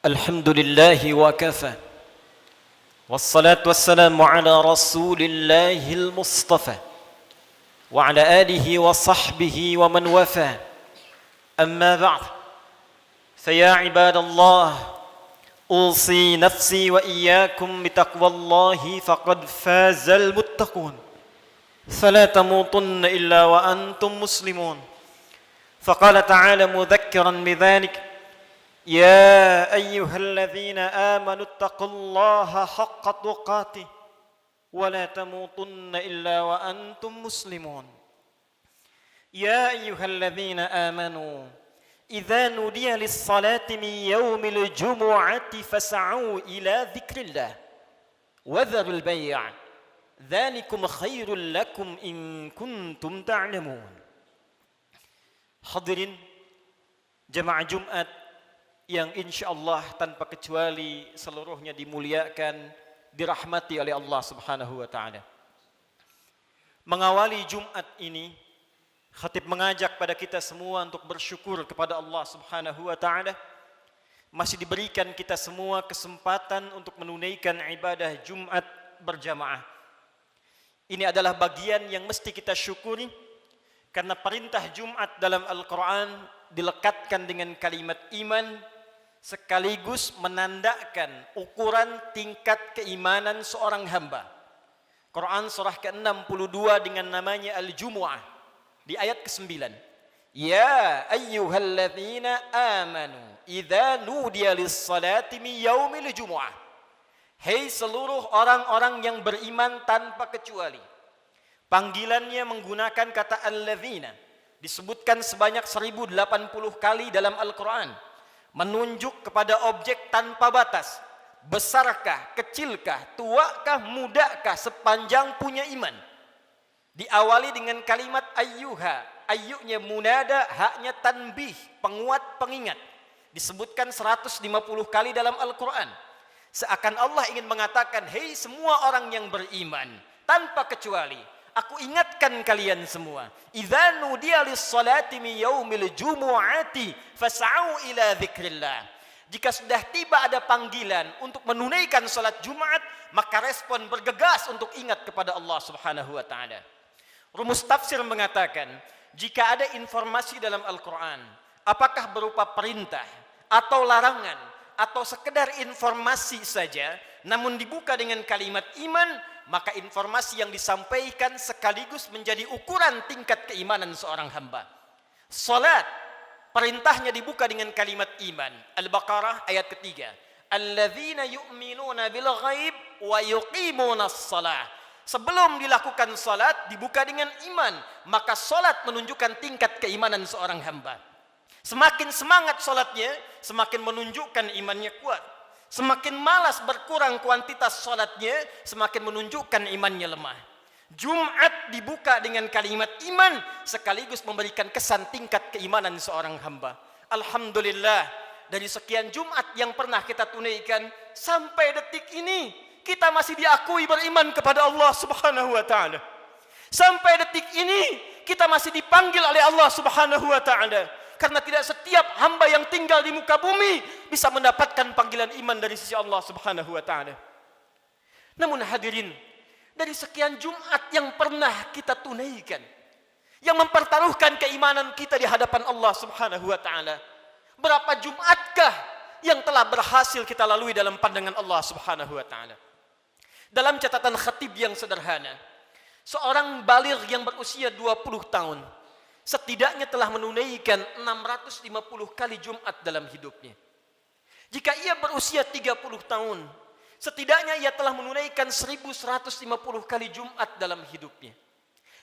الحمد لله وكفى والصلاة والسلام على رسول الله المصطفى وعلى آله وصحبه ومن وفى أما بعد فيا عباد الله أوصي نفسي وإياكم بتقوى الله فقد فاز المتقون فلا تموتن إلا وأنتم مسلمون فقال تعالى مذكرا بذلك يا أيها الذين آمنوا اتقوا الله حق تقاته ولا تموتن إلا وأنتم مسلمون يا أيها الذين آمنوا إذا نودي للصلاة من يوم الجمعة فاسعوا إلى ذكر الله وذروا البيع ذلكم خير لكم إن كنتم تعلمون. Hadirin jemaah Jumat yang insyaallah tanpa kecuali seluruhnya dimuliakan, dirahmati oleh Allah Subhanahu wa taala. Mengawali Jumat ini, khatib mengajak pada kita semua untuk bersyukur kepada Allah Subhanahu wa taala. Masih diberikan kita semua kesempatan untuk menunaikan ibadah Jumat berjamaah. Ini adalah bagian yang mesti kita syukuri karena perintah Jumat dalam Al-Quran dilekatkan dengan kalimat iman sekaligus menandakan ukuran tingkat keimanan seorang hamba. Quran surah ke-62 dengan namanya Al-Jumu'ah di ayat ke-9. Ya ayyuhalladzina amanu idza nudiya lis-salati min yaumil jumu'ah. Hei seluruh orang-orang yang beriman tanpa kecuali. Panggilannya menggunakan kata alladzina, disebutkan sebanyak 1080 kali dalam Al-Quran, menunjuk kepada objek tanpa batas, besarkah, kecilkah, tuakah, mudakah, sepanjang punya iman. Diawali dengan kalimat ayyuha, ayyunya munada, haknya tanbih, penguat pengingat, disebutkan 150 kali dalam Al-Quran. Seakan Allah ingin mengatakan, hei semua orang yang beriman tanpa kecuali, aku ingatkan kalian semua. Idza nudiya lis-salati min yaumil jumu'ati fas'au ila dzikrillah. Jika sudah tiba ada panggilan untuk menunaikan salat Jumat, maka respon bergegas untuk ingat kepada Allah Subhanahu wa taala. Rumus tafsir mengatakan, jika ada informasi dalam Al-Qur'an, apakah berupa perintah atau larangan atau sekedar informasi saja, namun dibuka dengan kalimat iman, maka informasi yang disampaikan sekaligus menjadi ukuran tingkat keimanan seorang hamba. Salat, perintahnya dibuka dengan kalimat iman. Al-Baqarah ayat ketiga. Alladzina yu'minuna bil ghaib wa yuqimunas shalah. Sebelum dilakukan salat dibuka dengan iman, maka salat menunjukkan tingkat keimanan seorang hamba. Semakin semangat salatnya, semakin menunjukkan imannya kuat. Semakin malas berkurang kuantitas salatnya, semakin menunjukkan imannya lemah. Jumat dibuka dengan kalimat iman, sekaligus memberikan kesan tingkat keimanan seorang hamba. Alhamdulillah, dari sekian Jumat yang pernah kita tunaikan, sampai detik ini, kita masih diakui beriman kepada Allah Subhanahu wa ta'ala. Sampai detik ini, kita masih dipanggil oleh Allah Subhanahu wa ta'ala. Karena tidak setiap hamba yang tinggal di muka bumi bisa mendapatkan panggilan iman dari sisi Allah Subhanahu wa taala. Namun hadirin, dari sekian Jumat yang pernah kita tunaikan, yang mempertaruhkan keimanan kita di hadapan Allah Subhanahu wa taala, berapa Jumatkah yang telah berhasil kita lalui dalam pandangan Allah Subhanahu wa taala? Dalam catatan khatib yang sederhana, seorang baligh yang berusia 20 tahun setidaknya telah menunaikan 650 kali Jumat dalam hidupnya. Jika ia berusia 30 tahun, setidaknya ia telah menunaikan 1150 kali Jumat dalam hidupnya.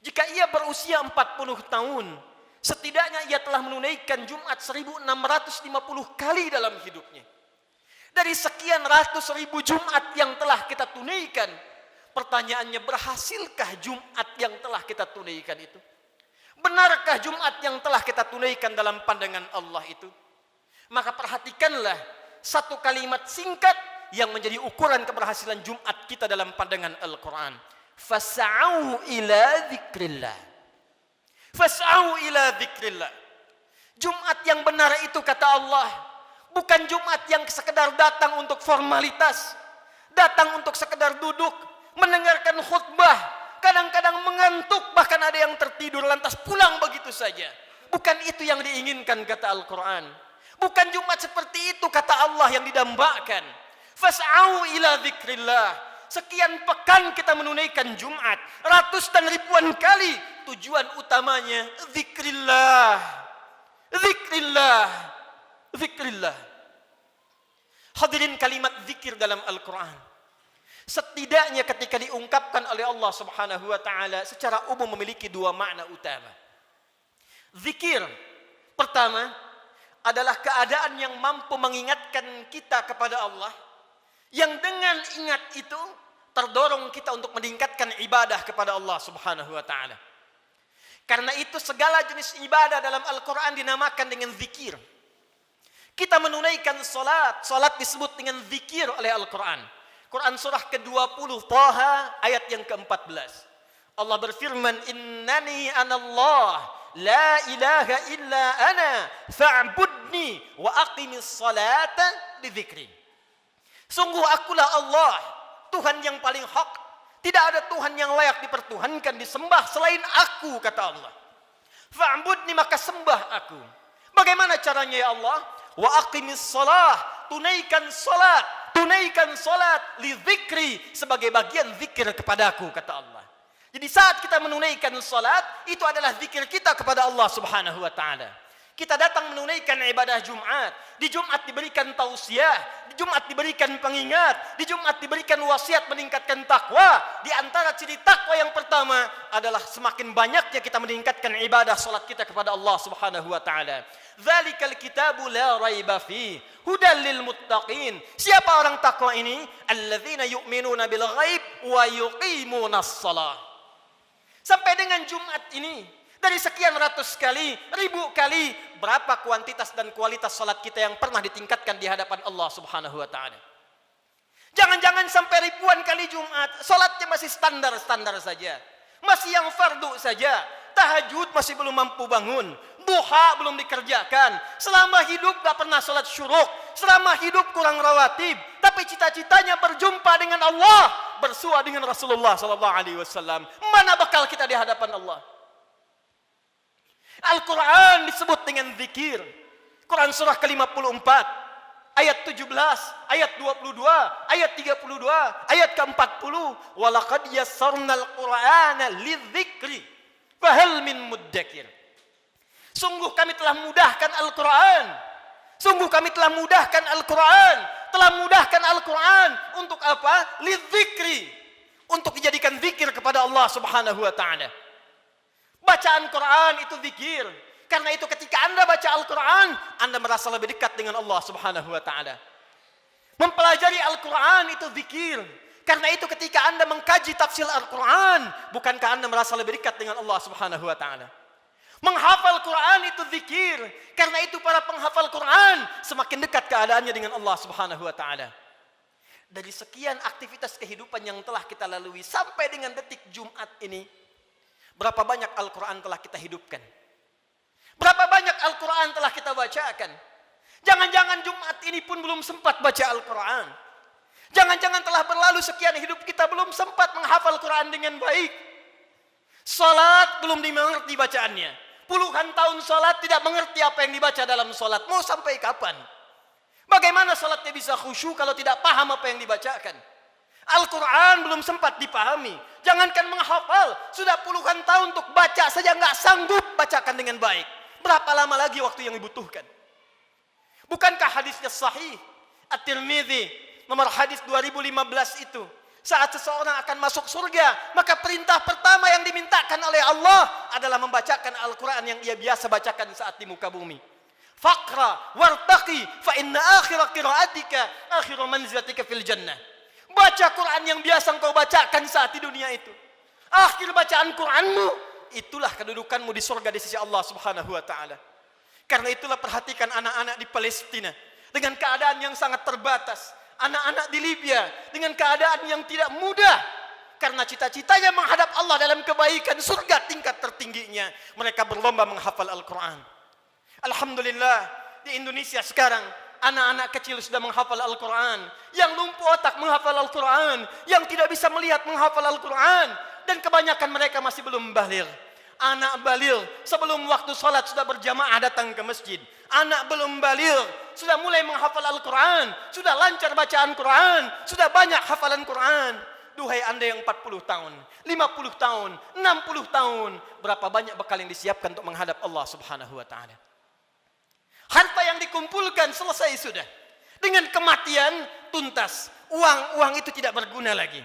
Jika ia berusia 40 tahun, setidaknya ia telah menunaikan Jumat 1650 kali dalam hidupnya. Dari sekian ratus ribu Jumat yang telah kita tunaikan, pertanyaannya, berhasilkah Jumat yang telah kita tunaikan itu? Benarkah Jumat yang telah kita tunaikan dalam pandangan Allah itu? Maka perhatikanlah satu kalimat singkat yang menjadi ukuran keberhasilan Jumat kita dalam pandangan Al-Quran. Fas'au ila dzikrillah. Fas'au ila dzikrillah. Jumat yang benar itu, kata Allah, Bukan Jumat yang sekedar datang untuk formalitas, datang untuk sekedar duduk, mendengarkan khutbah, kadang-kadang mengantuk, bahkan ada yang tertidur lantas pulang begitu saja. Bukan itu yang diinginkan kata Al-Quran. Bukan Jumat seperti itu kata Allah yang didambakan. Fas'au ila dzikrillah. Sekian pekan kita menunaikan Jumat, ratus dan ribuan kali. Tujuan utamanya dzikrillah. Dzikrillah. Dzikrillah. Hadirin, kalimat zikir dalam Al-Quran setidaknya ketika diungkapkan oleh Allah Subhanahu wa taala secara umum memiliki dua makna utama. Zikir pertama adalah keadaan yang mampu mengingatkan kita kepada Allah, yang dengan ingat itu terdorong kita untuk meningkatkan ibadah kepada Allah Subhanahu wa taala. Karena itu segala jenis ibadah dalam Al-Quran dinamakan dengan zikir. Kita menunaikan salat disebut dengan zikir oleh Al-Quran. Quran surah ke-20 Taha ayat yang ke-14. Allah berfirman, "Innani anallah, la ilaha illa ana, fa'budni wa aqimis salata li dzikri." Sungguh akulah Allah, Tuhan yang paling hak. Tidak ada Tuhan yang layak dipertuhankan, disembah selain aku, kata Allah. Fa'budni, maka sembah aku. Bagaimana caranya ya Allah? Wa aqimis salah, tunaikan salat li dzikri, sebagai bagian zikir kepadaku, kata Allah. Jadi saat kita menunaikan salat, itu adalah zikir kita kepada Allah Subhanahu wa taala. Kita datang menunaikan ibadah Jumat. Di Jumat diberikan tausiah, di Jumat diberikan pengingat, di Jumat diberikan wasiat meningkatkan takwa. Di antara ciri takwa yang pertama adalah semakin banyaknya kita meningkatkan ibadah salat kita kepada Allah Subhanahu wa taala. Dzalikal kitabu la raiba fi hudal lil muttaqin. Siapa orang takwa ini? Alladzina yu'minuna bil ghaib wa yuqimunas shalah. Sampai dengan Jumat ini, dari sekian ratus kali, ribu kali, berapa kuantitas dan kualitas salat kita yang pernah ditingkatkan di hadapan Allah Subhanahu wa taala? Jangan-jangan sampai ribuan kali Jumat, salatnya masih standar-standar saja. Masih yang fardu saja. Tahajud masih belum mampu bangun. Duha belum dikerjakan. Selama hidup gak pernah salat syuruk. Selama hidup kurang rawatib. Tapi cita-citanya berjumpa dengan Allah, bersua dengan Rasulullah SAW. Mana bakal kita di hadapan Allah? Al-Quran disebut dengan zikir. Quran surah ke-54 ayat 17, ayat 22, ayat 32, ayat ke-40. Walaqad yassarnal Qur'ana lidzikri fahal min muddakir. Sungguh kami telah mudahkan Al-Quran. Sungguh kami telah mudahkan Al-Quran. Telah mudahkan Al-Quran untuk apa? Lidzikri, untuk dijadikan zikir kepada Allah Subhanahu wa taala. Bacaan Quran itu zikir. Karena itu ketika Anda baca Al-Quran, Anda merasa lebih dekat dengan Allah Subhanahu wa taala. Mempelajari Al-Quran itu zikir. Karena itu ketika Anda mengkaji tafsir Al-Quran, bukankah Anda merasa lebih dekat dengan Allah Subhanahu wa taala? Menghafal Quran itu zikir. Karena itu para penghafal Quran semakin dekat keadaannya dengan Allah Subhanahu wa taala. Dari sekian aktivitas kehidupan yang telah kita lalui sampai dengan detik Jumat ini, berapa banyak Al-Quran telah kita hidupkan? Berapa banyak Al-Quran telah kita bacakan? Jangan-jangan Jumat ini pun belum sempat baca Al-Quran. Jangan-jangan telah berlalu sekian hidup kita belum sempat menghafal Quran dengan baik. Salat belum dimengerti bacaannya. Puluhan tahun salat tidak mengerti apa yang dibaca dalam salat. Mau sampai kapan? Bagaimana salatnya bisa khusyuk kalau tidak paham apa yang dibacakan? Al-Quran belum sempat dipahami. Jangankan menghafal, sudah puluhan tahun untuk baca saja nggak sanggup bacakan dengan baik. Berapa lama lagi waktu yang dibutuhkan? Bukankah hadisnya sahih? At-Tirmidzi nomor hadis 2015 itu. Saat seseorang akan masuk surga, maka perintah pertama yang dimintakan oleh Allah adalah membacakan Al-Quran yang ia biasa bacakan saat di muka bumi. Faqra wartaqi fa inna akhira qiraatika akhiru manzilatika fil jannah. Baca Quran yang biasa engkau bacakan saat di dunia itu. Akhir bacaan Quranmu, itulah kedudukanmu di surga di sisi Allah Subhanahu wa taala. Karena itulah perhatikan anak-anak di Palestina dengan keadaan yang sangat terbatas. Anak-anak di Libya dengan keadaan yang tidak mudah. Karena cita-citanya menghadap Allah dalam kebaikan, surga tingkat tertingginya. Mereka berlomba menghafal Al-Quran. Alhamdulillah, di Indonesia sekarang Anak-anak kecil sudah menghafal Al-Quran. Yang lumpuh otak menghafal Al-Quran. Yang tidak bisa melihat menghafal Al-Quran. Dan kebanyakan mereka masih belum baligh. Anak baligh sebelum waktu sholat sudah berjamaah datang ke masjid. Anak belum baligh sudah mulai menghafal Al-Quran. Sudah lancar bacaan Quran. Sudah banyak hafalan Quran. Duhai anda yang 40 tahun, 50 tahun, 60 tahun. Berapa banyak bekal yang disiapkan untuk menghadap Allah subhanahu wa ta'ala. Harta yang dikumpulkan selesai sudah. Dengan kematian tuntas. Uang itu tidak berguna lagi.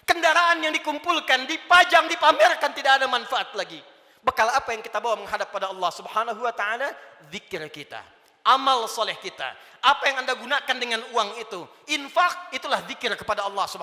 Kendaraan yang dikumpulkan, dipajang, dipamerkan, tidak ada manfaat lagi. Bekal apa yang kita bawa menghadap pada Allah subhanahu wa ta'ala? Zikir kita. Amal soleh kita. Apa yang anda gunakan dengan uang itu? Infak, itulah zikir kepada Allah subhanahu wa ta'ala.